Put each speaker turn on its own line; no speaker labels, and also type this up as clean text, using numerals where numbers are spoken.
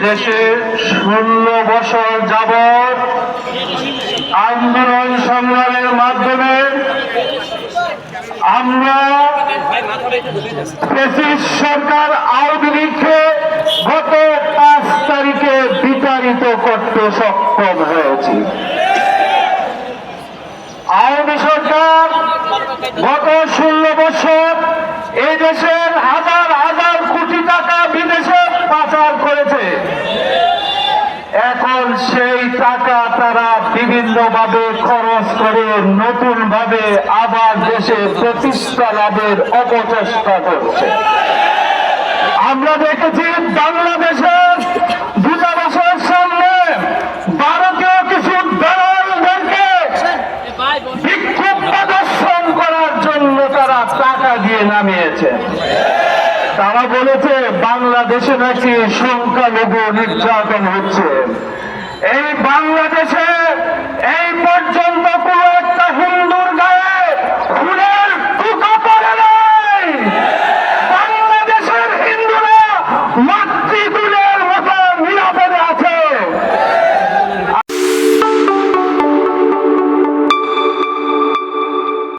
দেশে 16 বছর যাবৎ আন্দোলন সংগ্রামের মাধ্যমে আমরা ফ্যাসিস্ট সরকার আওয়ামী লীগকে গত 5 তারিখে বিতাড়িত করতে সক্ষম হয়েছি। আওয়ামী সরকার গত 16 বছর এই দেশের হাজার হাজার কোটি টাকা বিদেশে পাচার করেছে। এখন সেই টাকা তারা বিভিন্নভাবে খরচ করে নতুন ভাবে আবার দেশে প্রতিষ্ঠা লাভের অপচেষ্টা করছে। আমরা দেখেছি বাংলাদেশের দূতাবাসের সামনে ভারতীয় কিছু দালালদেরকে বিক্ষোভ প্রদর্শন করার জন্য তারা টাকা দিয়ে নামিয়েছে। তারা বলেছে বাংলাদেশে নাকি সংখ্যালঘু নির্যাতন হচ্ছে। এই বাংলাদেশে এই পর্যন্ত